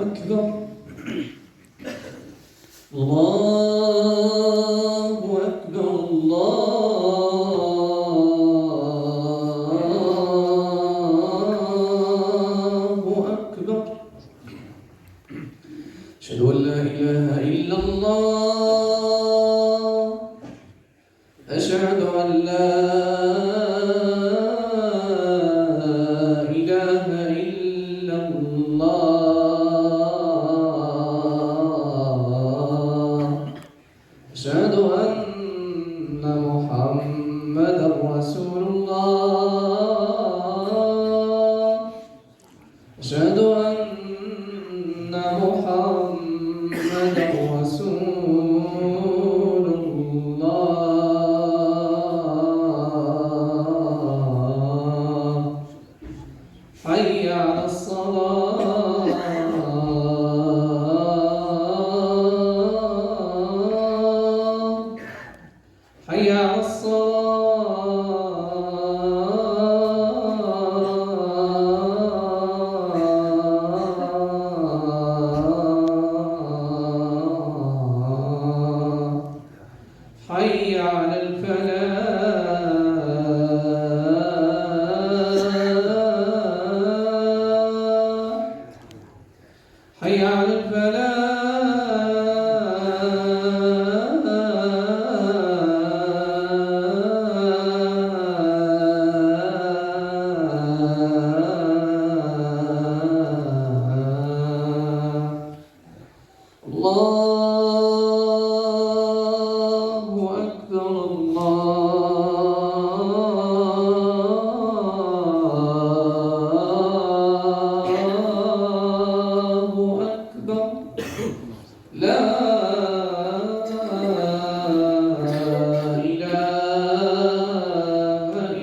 أكبر الله أكبر الله أكبر أشهد أن لا إله إلا الله أشهد أن لا إله إلا الله أشهد أن محمدا رسول الله أشهد أن محمدا رسول الله حي على الصلاة حي على الصلاة حي على الفلاح حي على الفلاح الله أكبر الله أكبر لا إله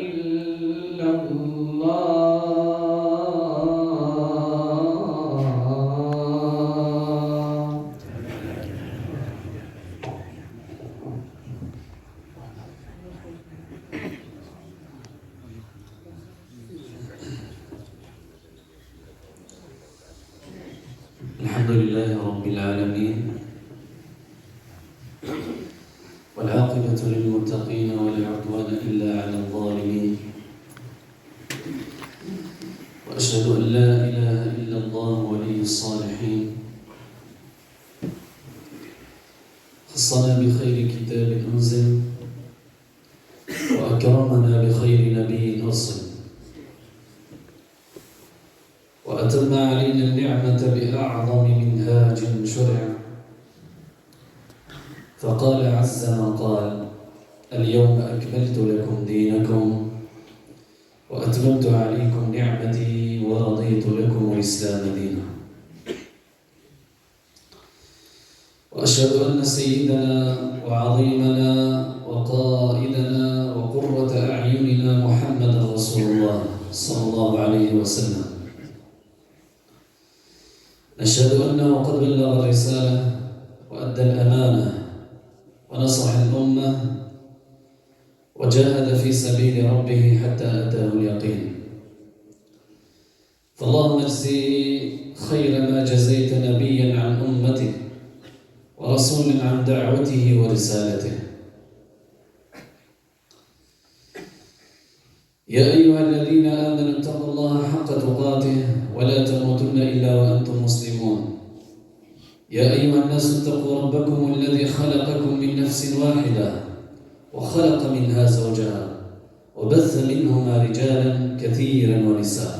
إلا الله الحمد لله رب العالمين والعاقبة للمتقين ولا عدوان إلا على الظالمين وأشهد أن لا إله إلا الله ولي الصالحين خصنا بخير كتاب أنزل وأكرمنا بخير نبي أرسل وأتم علينا النعمة بأعظم منهاج شرع فقال عز ما قال اليوم أكملت لكم دينكم وأتممت عليكم نعمتي ورضيت لكم الإسلام دينا وأشهد أن سيدنا وعظيمنا وقائدنا وقرة أعيننا محمد رسول الله صلى الله عليه وسلم نشهد أنه قد بلغ الرسالة وأدى الأمانة ونصح الأمة وجاهد في سبيل ربه حتى أتاه اليقين فاللهم اجزي خير ما جزيت نبيا عن أمته ورسول عن دعوته ورسالته يا أيها الذين آمنوا اتقوا الله حق تقاته ولا تموتن إلا وأنتم مسلمون يا أيها الناس اتقوا ربكم الذي خلقكم من نفس واحدة وخلق منها زوجها وبث منهما رجالا كثيرا ونساء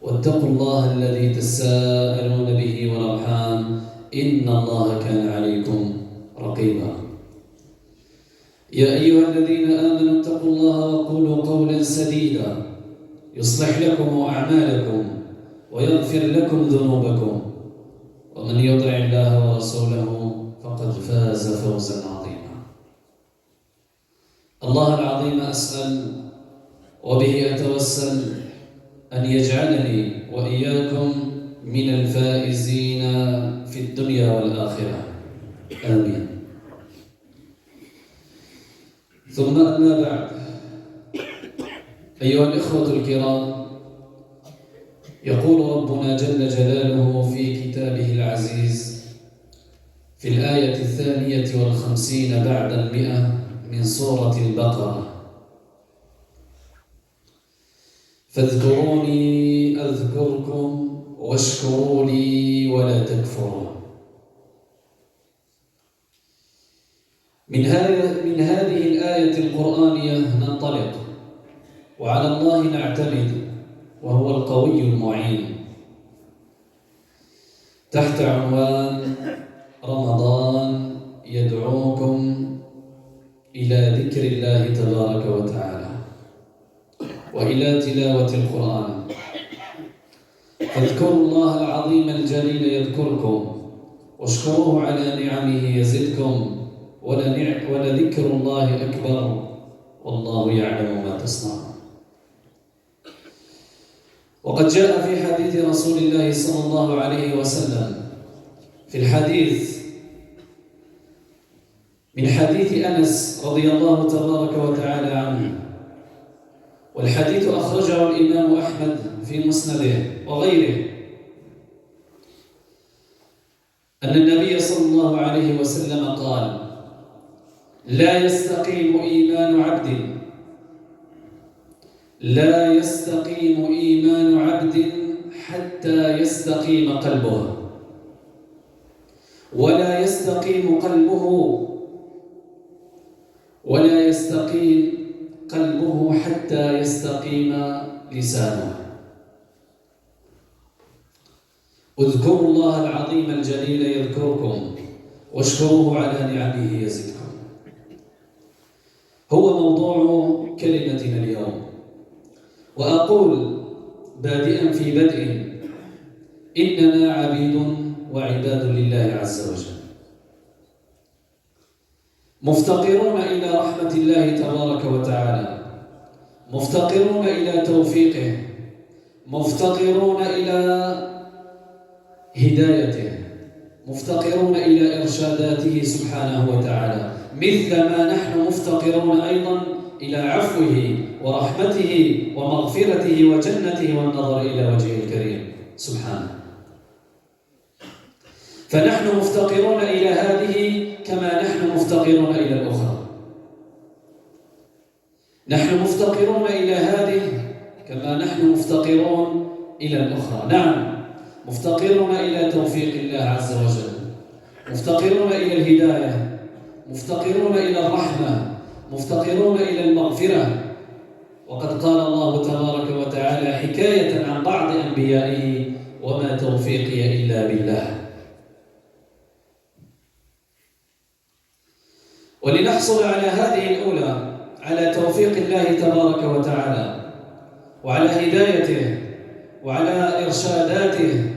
واتقوا الله الذي تساءلون به والأرحام إن الله كان عليكم رقيبا يا أيها الذين آمنوا اتقوا الله وقولوا قولا سديدا يصلح لكم أعمالكم ويغفر لكم ذنوبكم ومن يطع الله ورسوله فقد فاز فوزا عظيما الله العظيم أسأل وبه أتوسل أن يجعلني وإياكم من الفائزين في الدنيا والآخرة آمين ثم أما بعد أيها الإخوة الكرام يقول ربنا جل جلاله في كتابه العزيز في الآية 52 بعد 100 من سورة البقرة: فاذكروني أذكركم واشكروا لي ولا تكفرون. من هذه الآية القرآنية ننطلق، وعلى الله نعتمد وهو القوي المعين، تحت عنوان رمضان يدعوكم إلى ذكر الله تبارك وتعالى وإلى تلاوة القرآن. فاذكروا الله العظيم الجليل يذكركم واشكروه على نعمه يزدكم ولذكر الله أكبر والله يعلم ما تصنعون. وقد جاء في حديث رسول الله صلى الله عليه وسلم في الحديث من حديث أنس رضي الله تبارك وتعالى عنه، والحديث أخرجه الإمام أحمد في مسنده وغيره، أن النبي صلى الله عليه وسلم قال: لا يستقيم إيمان عبد حتى يستقيم قلبه، ولا يستقيم قلبه حتى يستقيم لسانه. اذكروا الله العظيم الجليل يذكركم واشكروه على نعمه يزدكم. هو موضوع كلمتنا اليوم، وأقول بادئا في بدء: إننا عبيد وعباد لله عز وجل، مفتقرون إلى رحمة الله تبارك وتعالى، مفتقرون إلى توفيقه، مفتقرون إلى هدايته، مفتقرون إلى إرشاداته سبحانه وتعالى، مثل ما نحن مفتقرون أيضا إلى عفوه ورحمته ومغفرته وجنته والنظر إلى وجهه الكريم سبحانه. فنحن مفتقرون إلى هذه كما نحن مفتقرون إلى الأخرى. نحن مفتقرون إلى هذه كما نحن مفتقرون إلى الأخرى. نعم، مفتقرون إلى توفيق الله عز وجل، مفتقرون إلى الهداية، مفتقرون إلى الرحمة، مفتقرون إلى المغفرة. وقد قال الله تبارك وتعالى حكاية عن بعض أنبيائه: وما توفيقي إلا بالله. ولنحصل على هذه الأولى، على توفيق الله تبارك وتعالى وعلى هدايته وعلى إرشاداته،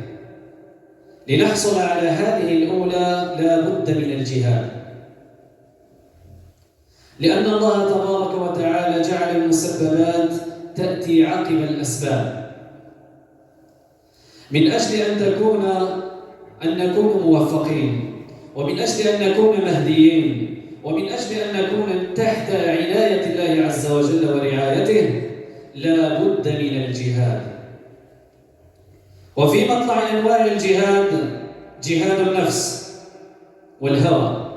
لنحصل على هذه الأولى لا بد من الجهاد، لأن الله تبارك وتعالى جعل المسببات تأتي عقب الأسباب، من أجل أن نكون موفقين، ومن أجل أن نكون مهديين، ومن أجل أن نكون تحت عناية الله عز وجل ورعايته. لا بد من الجهاد. وفي مطلع أنواع الجهاد جهاد النفس والهوى.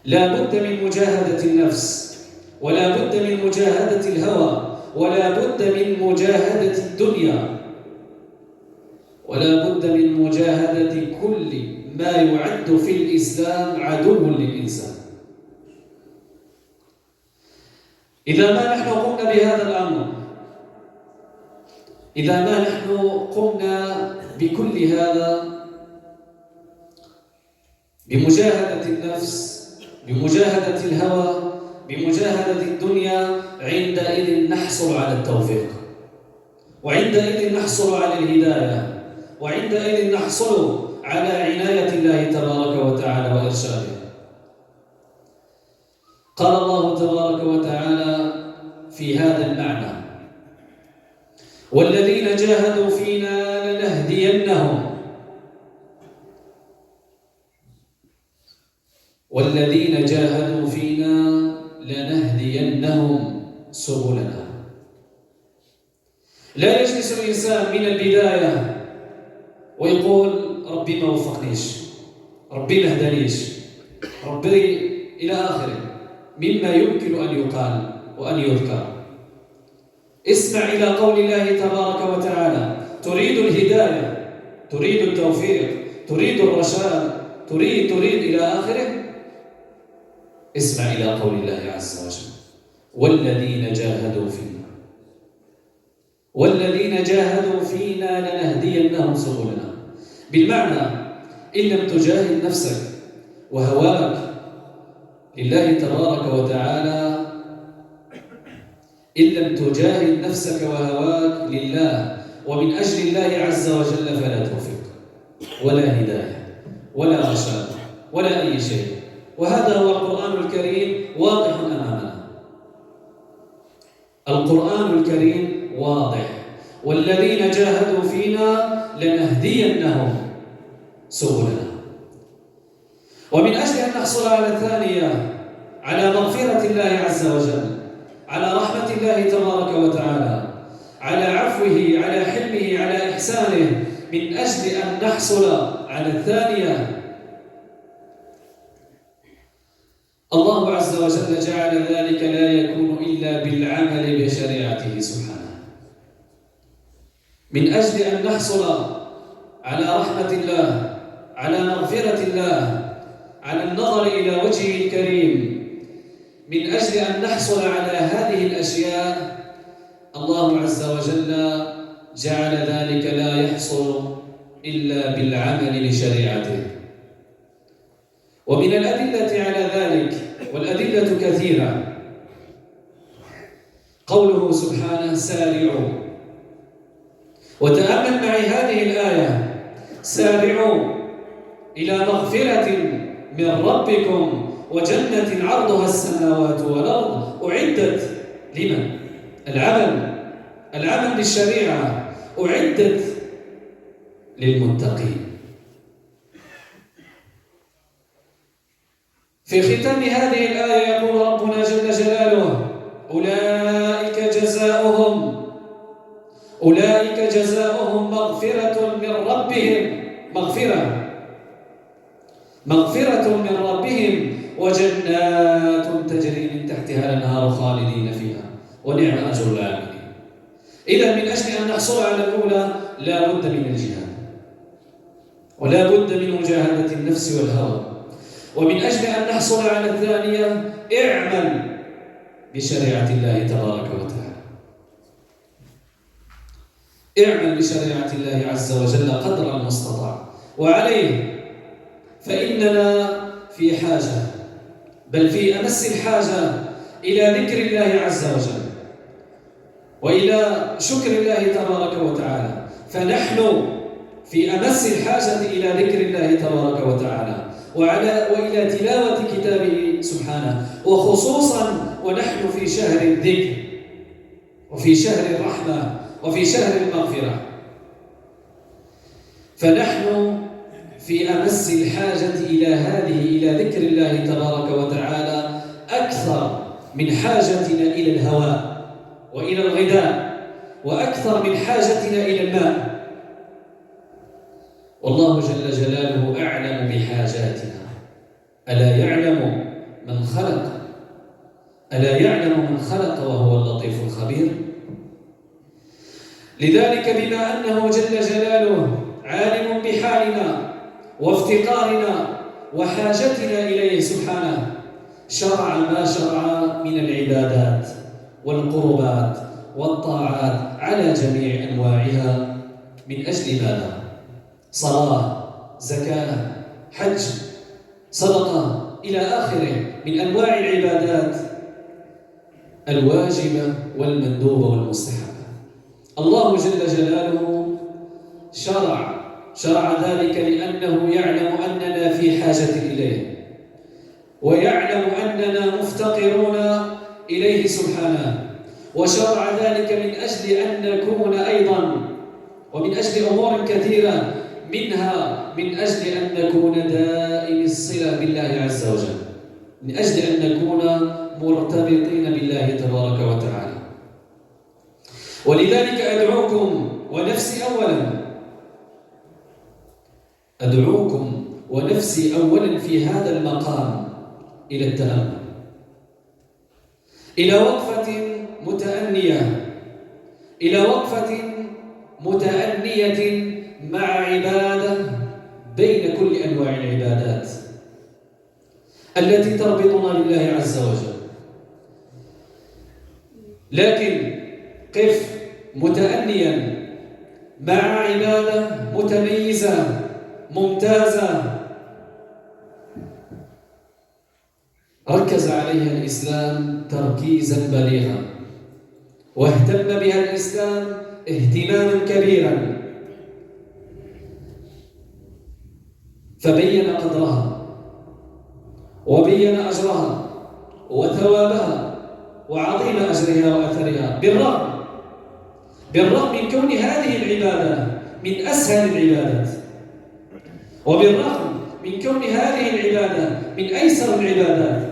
لا بد من مجاهدة النفس، ولا بد من مجاهدة الهوى، ولا بد من مجاهدة الدنيا، ولا بد من مجاهدة كل ما يعد في الإسلام عدو للإنسان. إذا ما نحن قمنا بهذا الأمر، إذا ما نحن قمنا بكل هذا، بمجاهدة النفس، بمجاهدة الهوى، بمجاهدة الدنيا، عندئذ نحصل على التوفيق، وعندئذ نحصل على الهداية، وعندئذ نحصل على عناية الله تبارك وتعالى وإرشاده. قال الله تبارك وتعالى في هذا المعنى: والذين جاهدوا فينا لنهدينهم، والذين جاهدوا فينا لنهدينهم سبلنا. لا يجلس الإنسان من البداية ويقول ربي ما وفقنيش، ربي ما هدانيش، ربي إلى آخره مما يمكن أن يقال وأن يذكر. اسمع إلى قول الله تبارك وتعالى: تريد الهداية، تريد التوفيق، تريد الرشاد، تريد إلى آخره. اسمع إلى قول الله عز وجل: والذين جاهدوا فينا، والذين جاهدوا فينا لنهدينهم سبلنا. بالمعنى إن لم تجاهد نفسك وهواك لله تبارك وتعالى، إن لم تجاهد نفسك وهواك لله ومن أجل الله عز وجل فلا توفيق ولا هداية ولا رشاد ولا أي شيء. وهذا هو القرآن الكريم واضح أمامنا. القرآن الكريم واضح: والذين جاهدوا فينا لنهدينهم سبلنا. ومن أجل أن نحصل على الثانية، على مغفرة الله عز وجل، على رحمة الله تبارك وتعالى، على عفوه، على حلمه، على إحسانه، من أجل أن نحصل على الثانية، الله عز وجل جعل ذلك لا يكون إلا بالعمل بشريعته سبحانه. من أجل أن نحصل على رحمة الله، على مغفرة الله، على النظر إلى وجهه الكريم، من أجل أن نحصل على هذه الأشياء، الله عز وجل جعل ذلك لا يحصل إلا بالعمل بشريعته. ومن الأدلة على ذلك، والأدلة كثيرة، قوله سبحانه: سارعوا. وتأمل معي هذه الآية: سارعوا إلى مغفرة من ربكم وجنة عرضها السماوات والأرض أعدت لمن؟ العمل بالشريعة أعدت للمتقين. في ختام هذه الآية يقول ربنا جل جلاله: أولئك جزاؤهم مغفرة من ربهم، مغفرة من ربهم وجنات تجري من تحتها الأنهار خالدين فيها ونعم أجر العاملين. إذا من أجل أن نحصل على الأولى لا بد من الجهاد، ولا بد من مجاهدة النفس والهوى. ومن أجل أن نحصل على الثانية اعمل بشريعة الله تبارك وتعالى، اعمل بشريعة الله عز وجل قدر المستطاع. وعليه فإننا في حاجة، بل في أمس الحاجة إلى ذكر الله عز وجل وإلى شكر الله تبارك وتعالى. فنحن في أمس الحاجة إلى ذكر الله تبارك وتعالى وإلى تلاوة كتابه سبحانه، وخصوصا ونحن في شهر الذكر وفي شهر الرحمة وفي شهر المغفرة. فنحن في أمس الحاجة إلى ذكر الله تبارك وتعالى أكثر من حاجتنا إلى الهواء وإلى الغذاء، وأكثر من حاجتنا إلى الماء. والله جل جلاله أعلم بحاجاتنا. ألا يعلم من خلق؟ ألا يعلم من خلق وهو اللطيف الخبير؟ لذلك بما أنه جل جلاله عالم بحالنا وافتقارنا وحاجتنا إليه سبحانه، شرع ما شرع من العبادات والقربات والطاعات على جميع أنواعها. من أجل ماذا؟ صلاة، زكاة، حج، صدقة إلى آخره من أنواع العبادات الواجبة والمندوبة والمستحبة. الله جل جلاله شرع ذلك لأنه يعلم أننا في حاجة إليه، ويعلم أننا مفتقرون إليه سبحانه، وشرع ذلك من أجل أن نكون أيضا، ومن أجل أمور كثيرة، منها من أجل أن نكون دائم الصلة بالله عز وجل، من أجل أن نكون مرتبطين بالله تبارك وتعالى. ولذلك أدعوكم ونفسي أولا في هذا المقام إلى التأمل، إلى وقفة متأنية مع عبادة بين كل أنواع العبادات التي تربطنا بالله عز وجل. لكن قف متأنيا مع عبادة متميزة ممتازة ركز عليها الإسلام تركيزا بليغا، واهتم بها الإسلام اهتماما كبيرا، فبين قدرها وبين أجرها وثوابها وعظيم أجرها وأثرها، بالرغم من كون هذه العبادة من أسهل العبادات، وبالرغم من كون هذه العبادة من أيسر العبادات.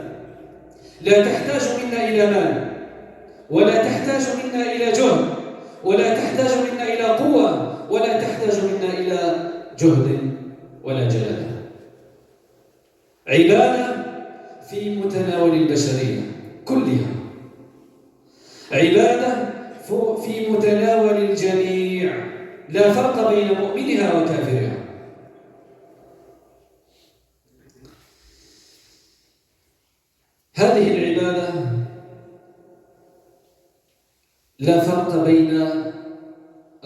لا تحتاج منا إلى مال، ولا تحتاج منا إلى جهد، ولا تحتاج منا إلى قوة، ولا تحتاج منا إلى جهد ولا جلالة. عبادة في متناول البشرية كلها، عبادة في متناول الجميع، لا فرق بين مؤمنها وكافرها. هذه العبادة لا فرق بين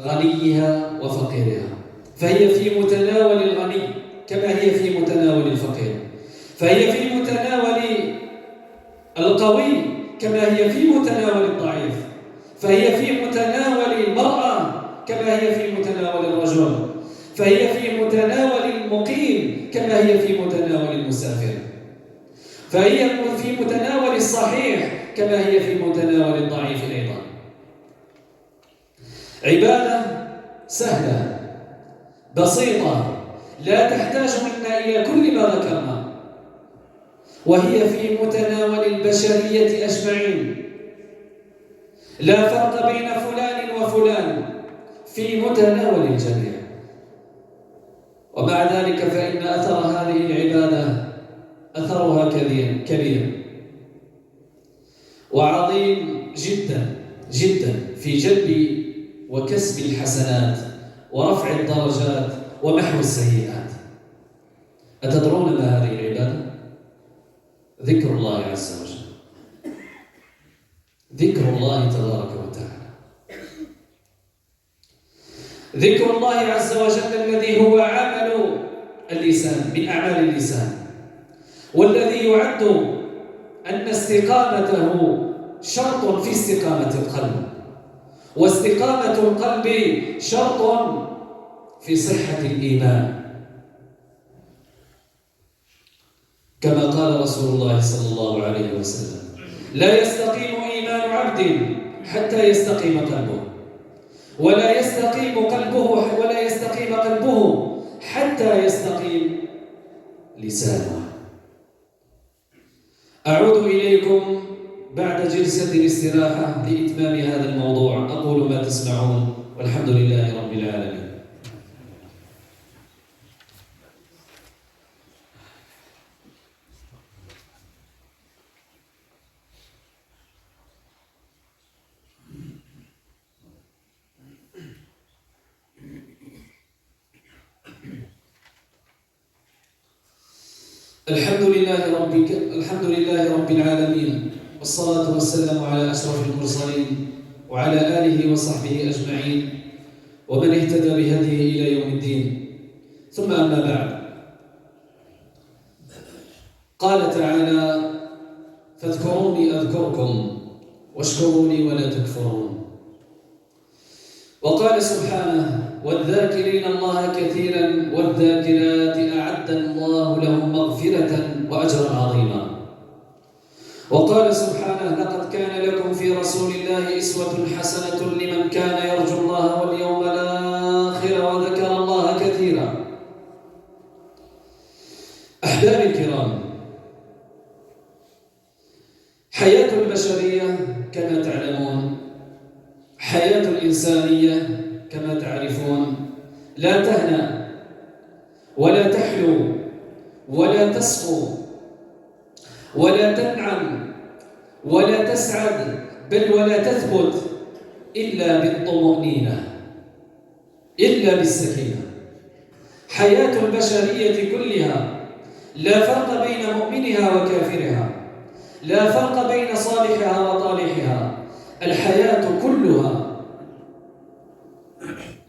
غنيها وفقيرها، فهي في متناول الغني كما هي في متناول الفقير، فهي في متناول القوي كما هي في متناول الضعيف، فهي في متناول المرأة كما هي في متناول الرجل، فهي في متناول المقيم كما هي في متناول المسافر، فهي في متناول الصحيح كما هي في متناول الضعيف أيضا. عبادة سهلة بسيطة لا تحتاج منا إلى كل ما ذكرنا، وهي في متناول البشرية أجمعين، لا فرق بين فلان وفلان، في متناول الجميع. ومع ذلك فإن أثر هذه العبادة أثرها كبير وعظيم جدا جدا في جلب وكسب الحسنات ورفع الدرجات ومحو السيئات. أتدرون ما هذه العبادة؟ ذكر الله عز وجل، ذكر الله تبارك وتعالى، ذكر الله عز وجل الذي هو عمل اللسان من أعمال اللسان، والذي يعد أن استقامته شرط في استقامة القلب، واستقامة القلب شرط في صحة الإيمان، كما قال رسول الله صلى الله عليه وسلم: لا يستقيم إيمان عبد حتى يستقيم قلبه، ولا يستقيم قلبه حتى يستقيم لسانه. أعود إليكم بعد جلسة الاستراحة لإتمام هذا الموضوع. أقول ما تسمعون، والحمد لله رب العالمين. الحمد لله رب العالمين، والصلاة والسلام على أشرف المرسلين وعلى آله وصحبه أجمعين ومن اهتدى بهديه إلى يوم الدين. ثم أما بعد، قال تعالى: فاذكروني أذكركم واشكروني ولا تكفرون. وقال سبحانه: والذاكرين الله كثيرا والذاكرات أعد الله لهم مغفرة وأجرا عظيما. وقال سبحانه: لقد كان لكم في رسول الله أسوة حسنة لمن كان يرجو الله واليوم الآخر وذكر الله كثيرا. أحبابي الكرام، حياة البشرية كما تعلمون حياة الإنسانية كما تعرفون لا تهنأ ولا تحلو ولا تصفو ولا تنعم ولا تسعد بل ولا تثبت إلا بالطمأنينة، إلا بالسكينة. حياة البشرية كلها لا فرق بين مؤمنها وكافرها، لا فرق بين صالحها وطالحها. الحياة كلها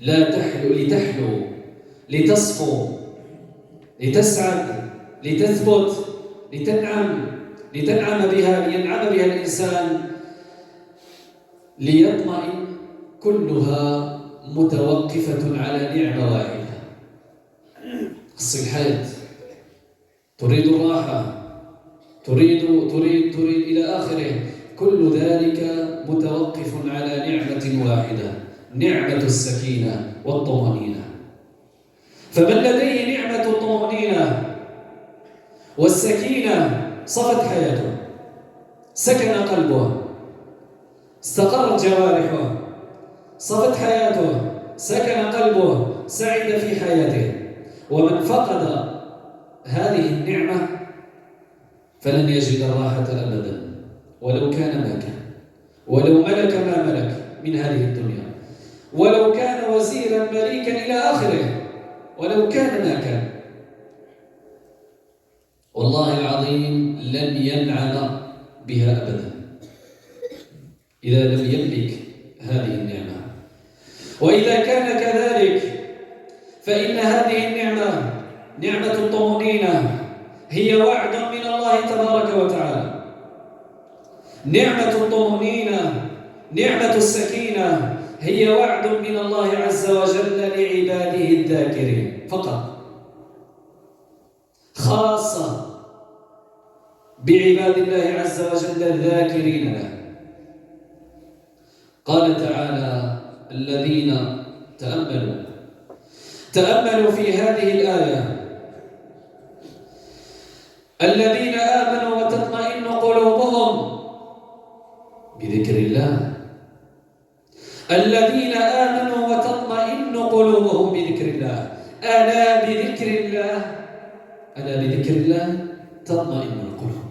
لا لتحلو، لتصفو، لتسعد، لتثبت، لينعم بها الإنسان، ليطمئن، كلها متوقفة على نعمة واحدة، الصحة. تريد الراحة، تريد إلى آخره. كل ذلك متوقف على نعمة واحدة، نعمة السكينة والطمأنينة. فمن لديه نعمة الطمأنينة والسكينة صفت حياته، سكن قلبه، استقرت جوارحه، صفت حياته، سكن قلبه، سعد في حياته. ومن فقد هذه النعمة فلن يجد الراحة أبدا، ولو كان ما كان، ولو ملك ما ملك من هذه الدنيا، ولو كان وزيرا مليكا إلى آخره، ولو كان ما كان، والله العظيم لن ينعم بها أبدا إذا لم يملك هذه النعمة. وإذا كان كذلك فإن هذه النعمة، نعمة الطمأنينة، هي وعد من الله تبارك وتعالى. نعمة الطمأنينة، نعمة السكينة، هي وعد من الله عز وجل لعباده الذاكرين فقط، خاصة بعباد الله عز وجل الذاكرين له. قال تعالى: الذين تأملوا في هذه الآية: الذين آمنوا وتطمئن قلوبهم بذكر الله. الذين آمنوا وتطمئن قلوبهم بذكر الله. ألا بذكر الله، ألا بذكر الله تطمئن القلوب.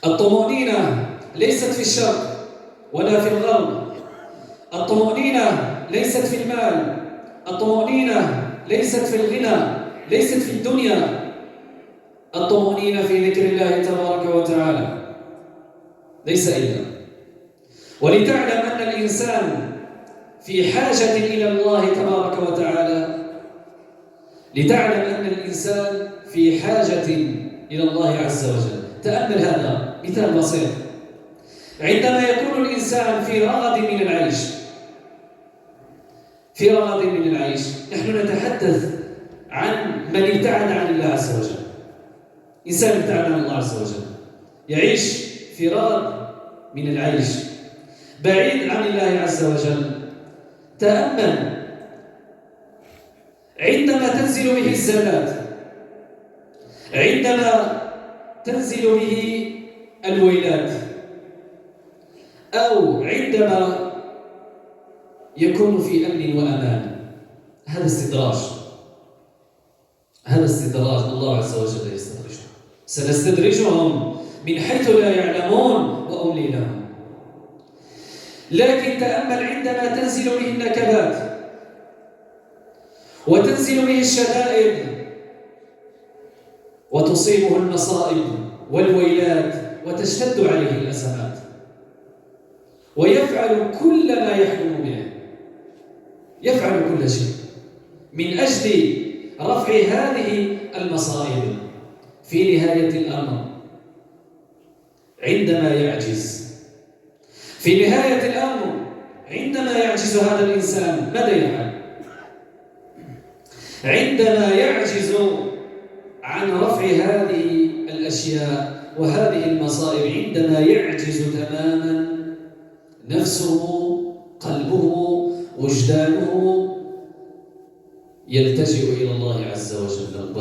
الطمأنينة ليست في الشرق ولا في الغرب. الطمأنينة ليست في المال. الطمأنينة ليست في الغنى، ليست في الدنيا. الطمأنينة في ذكر الله تبارك وتعالى، ليس إلا. ولتعلم أن الإنسان في حاجة إلى الله تبارك وتعالى، لتعلم أن الإنسان في حاجة إلى الله عز وجل. تأمل هذا مثال بسيط. عندما يكون الإنسان في رغد من العيش، في رغد من العيش، نحن نتحدث عن من ابتعد عن الله عز وجل. إنسان ابتعد عن الله عز وجل، يعيش في رغد من العيش، بعيد عن الله عز وجل. تأمل عندما تنزل به الزلات، عندما تنزل به الويلات، أو عندما يكون في أمن وأمان، هذا استدراج، هذا استدراج. الله عز وجل يستدرجهم. سنستدرجهم من حيث لا يعلمون وأملي لهم. لكن تأمل عندما تنزل به النكبات وتنزل به الشدائد وتصيبه المصائب والويلات وتشتد عليه الأزمات ويفعل كل ما يحلم به، يفعل كل شيء من أجل رفع هذه المصائب. في نهاية الأمر عندما يعجز، في نهاية الأمر عندما يعجز هذا الإنسان ماذا يفعل؟ عندما يعجز عن رفع هذه الأشياء وهذه المصائب، عندما يعجز تماما نفسه، قلبه، وجدانه، يلتجئ إلى الله عز وجل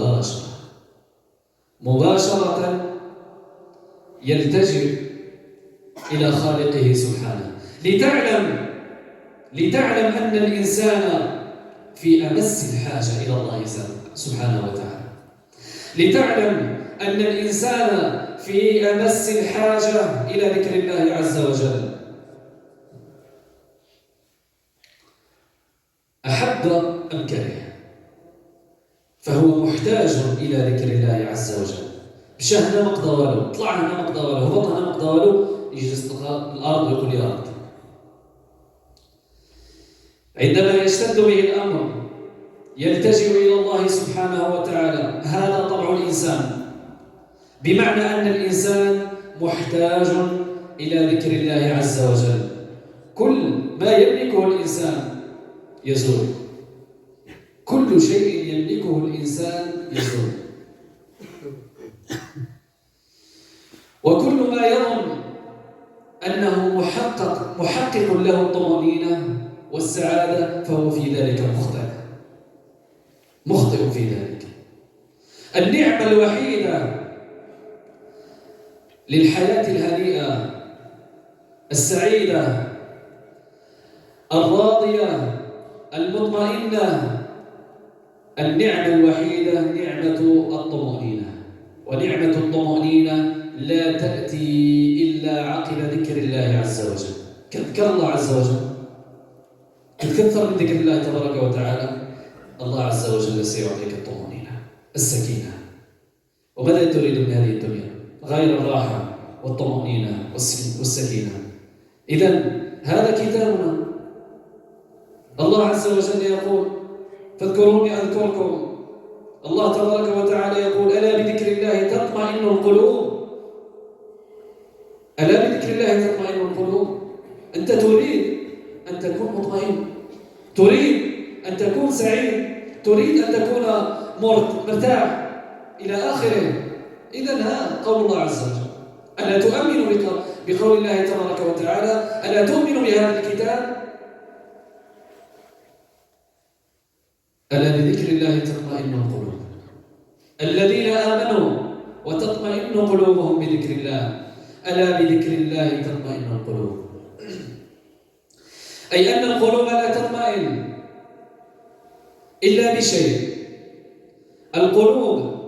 مباشرة يلتجئ إلى خالقه سبحانه. لتعلم أن الإنسان في أمس الحاجة إلى الله سبحانه وتعالى، لتعلم أن الإنسان في أمس الحاجة إلى ذكر الله عز وجل. أحب أم كره فهو محتاج إلى ذكر الله عز وجل. مشى هنا ما قضى والو، طلع هنا ما قضى والو، هبط هنا ما قضى والو، يجلس الأرض ويقول يا رب. عندما يشتد به الأمر يلتجئ إلى الله سبحانه وتعالى. هذا طبع الإنسان، بمعنى أن الإنسان محتاج إلى ذكر الله عز وجل. كل ما يملكه الإنسان يزول، كل شيء يملكه الإنسان يزول، وكل ما يظن أنه محقق له الطمأنينة والسعادة فهو في ذلك مخطئ في ذلك. النعمة الوحيدة للحياة الهنيئة السعيدة الراضية المطمئنة، النعمة الوحيدة نعمة الطمأنينة. ونعمة الطمأنينة لا تأتي إلا عقب ذكر الله عز وجل. تذكر الله عز وجل، تكثر من ذكر الله تبارك وتعالى، الله عز وجل سيعطيك الطمأنينة السكينة. وماذا تريد من هذه الدنيا غير الراحة والطمأنينة والسكينة؟ إذن هذا كتابنا. الله عز وجل يقول فاذكروني أذكركم. الله تبارك وتعالى يقول ألا بذكر الله تطمئن القلوب، ألا بذكر الله تطمئن القلوب. أنت تريد أن تكون مطمئن، تريد أن تكون سعيد، تريد أن تكون مرتاح إلى آخره. إذن هذا قول الله عز وجل. ألا تؤمن بقول الله تبارك وتعالى؟ ألا تؤمن بهذا الكتاب؟ ألا بذكر الله تطمئن القلوب. الذين آمنوا وتطمئن قلوبهم بذكر الله. ألا بذكر الله تطمئن القلوب. أي أن القلوب لا تطمئن إلا بشيء. القلوب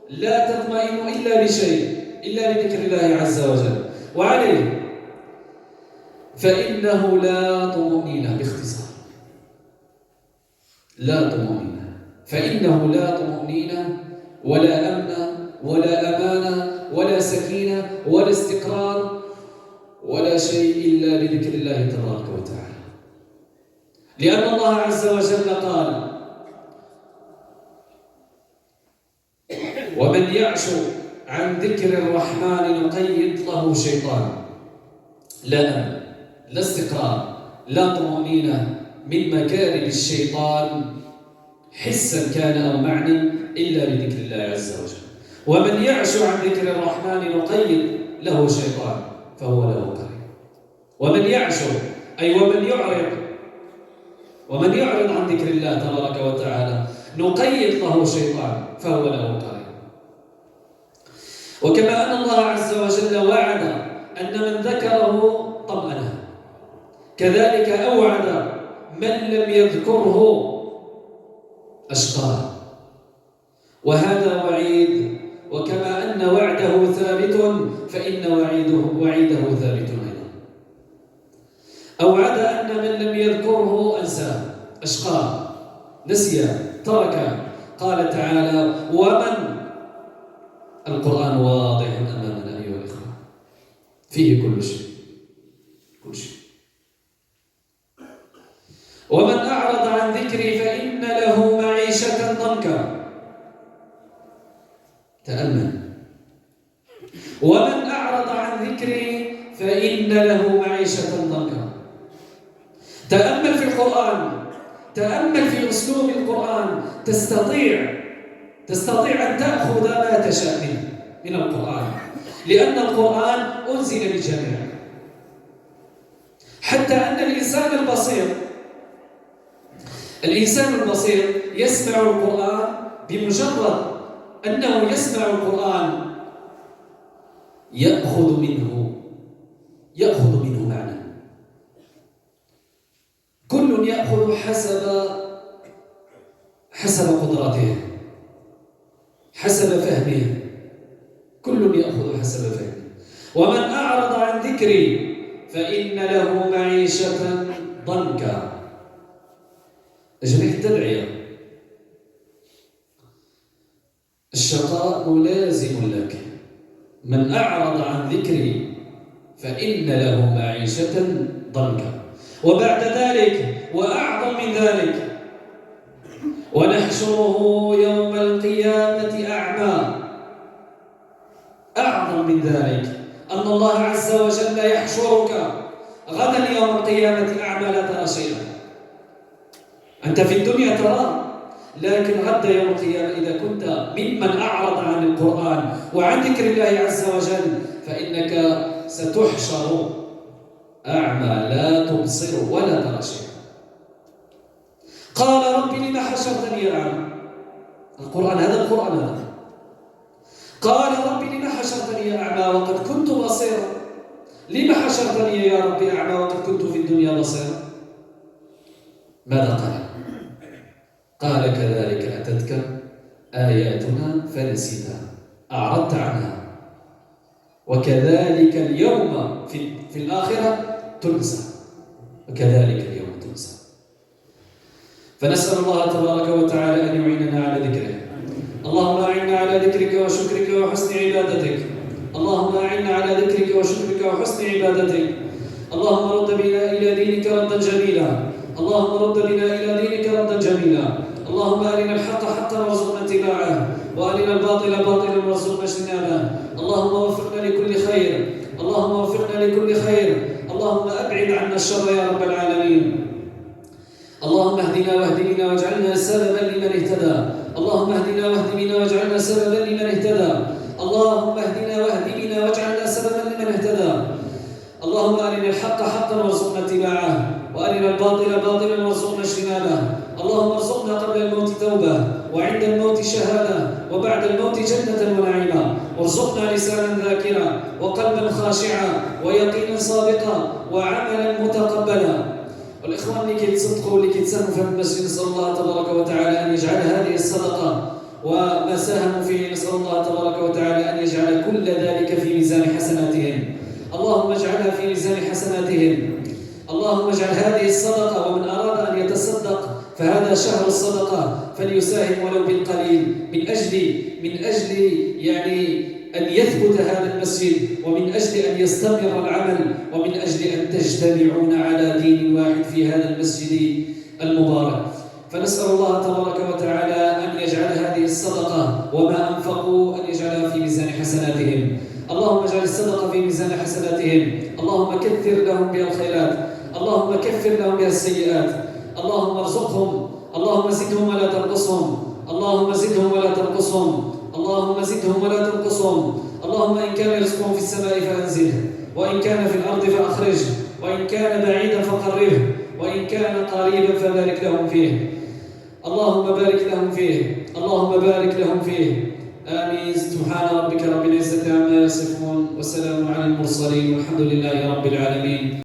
لا تطمئن إلا بشيء، إلا بذكر الله عز وجل. وعليه فإنه لا طمأنينة. باختصار لا طمأنينة، فإنه لا طمأنينة ولا أمن ولا أمانة ولا سكينة ولا استقرار ولا شيء إلا بذكر الله تبارك وتعالى. لأن الله عز وجل قال ومن يعش عن ذكر الرحمن نقيض له شيطان. لا أمن، لا استقرار، لا طمأنينة من مكارم الشيطان حسا كان أو معنى إلا بذكر الله عز وجل. ومن يعش عن ذكر الرحمن نقيض له شيطان فهو له قرين. ومن يعش أي ومن يعرض عن ذكر الله تبارك وتعالى نقيض له شيطان فهو له قرين. وكما أن الله عز وجل وعد أن من ذكره طمأنه، كذلك أوعد من لم يذكره أشقاه. وهذا وعيد، وكما أن وعده ثابت فإن وعيده ثابت أيضا. أوعد أن من لم يذكره أنساه، أشقاه، نسي، ترك. قال تعالى ومن، القرآن واضح أمامنا أيها الإخوة، فيه كل شيء. ومن أعرض عن ذكري فإن له معيشة ضنكا. تأمل. ومن أعرض عن ذكري فإن له معيشة ضنكا. تأمل في القرآن، تأمل في أسلوب القرآن، تستطيع أن تأخذ ما تشاء من القرآن، لأن القرآن أنزل للجميع. حتى أن الإنسان البصير يسمع القرآن، بمجرد أنه يسمع القرآن يأخذ منه معنى. حسب قدراته، حسب فهمه، كل يأخذ حسب فهمه. ومن أعرض عن ذكري فإن له معيشة ضنكا. جميع التدعية، الشقاء ملازم لك. من أعرض عن ذكري فإن له معيشة ضنكا. وبعد ذلك وأعظم من ذلك ونحشره يوم القيامة أعمى. أعظم من ذلك أن الله عز وجل يحشرك غدا يوم القيامة أعمى لا ترى شيئا. أنت في الدنيا ترى، لكن غدا يوم القيامة إذا كنت ممن أعرض عن القرآن وعن ذكر الله عز وجل فإنك ستحشر أعمى لا تبصر ولا ترى شيئا. قال رب لم حشرتني أعمى. القرآن هذا، القرآن هذا. قال رب لم حشرتني أعمى وقد كنت بصيرا. لم حشرتني يا رب أعمى وقد كنت في الدنيا بصيرا؟ ماذا قال؟ قال كذلك أتتك آياتنا فنسيتها، أعرضت عنها، وكذلك اليوم في الآخرة تنسى، وكذلك اليوم تنسى. فنسأل الله تبارك وتعالى أن يعيننا على ذكره. اللهم أعنا على ذكرك وشكرك وحسن عبادتك. اللهم أعنا على ذكرك وشكرك وحسن عبادتك. اللهم رد بنا إلى دينك ردا جميلا. اللهم رد بنا إلى دينك ردا جميلا. اللهم أرنا الحق حقا وارزقنا اتباعه، وأرنا الباطل باطلا وارزقنا اجتنابه. اللهم وفقنا لكل خير. اللهم وفقنا لكل خير. اللهم أبعد عنا الشر يا رب العالمين. اللهم اهدنا واهد بنا واجعلنا سببا لمن اهتدى. اللهم اهدنا واهد بنا واجعلنا سببا لمن اهتدى. اللهم اهدنا واهد بنا واجعلنا سببا لمن اهتدى. اللهم أرنا الحق حقا وارزقنا اتباعه، وأرنا الباطل باطلا وارزقنا اجتنابه. اللهم ارزقنا قبل الموت توبة، وعند الموت شهادة، وبعد الموت جنة ونعيما. وارزقنا لسانا ذاكرا، وقلبا خاشعا، ويقينا صادقا، وعملا متقبلا. والإخوان اللي كيتصدقوا واللي كيتساهموا في المسجد نسأل الله تبارك وتعالى أن يجعل هذه الصدقة وما ساهموا فيه، نسأل الله تبارك وتعالى أن يجعل كل ذلك في ميزان حسناتهم. اللهم اجعلها في ميزان حسناتهم. اللهم اجعل هذه الصدقة، ومن أراد أن يتصدق فهذا شهر الصدقة فليساهم ولو بالقليل، من أجل يعني أن يثبت هذا المسجد، ومن أجل أن يستمر العمل، ومن أجل أن تجتمعون على دين واحد في هذا المسجد المبارك. فنسأل الله تبارك وتعالى أن يجعل هذه الصدقة وما أنفقوا أن يجعلها في ميزان حسناتهم. اللهم اجعل الصدقة في ميزان حسناتهم. اللهم كثر لهم بها الخيرات، اللهم كفر لهم بها السيئات. اللهم ارزقهم، اللهم زدهم ولا تنقصهم، اللهم زدهم ولا تنقصهم، اللهم زدهم ولا تنقصهم. اللهم إن كان رزقهم في السماء فأنزله، وإن كان في الأرض فأخرجه، وإن كان بعيدا فقربه، وإن كان قريبا فبارك لهم فيه. اللهم بارك لهم فيه، اللهم بارك لهم فيه. آمين. سبحان ربك رب العزة عما يصفون، وسلام على المرسلين، والحمد لله رب العالمين.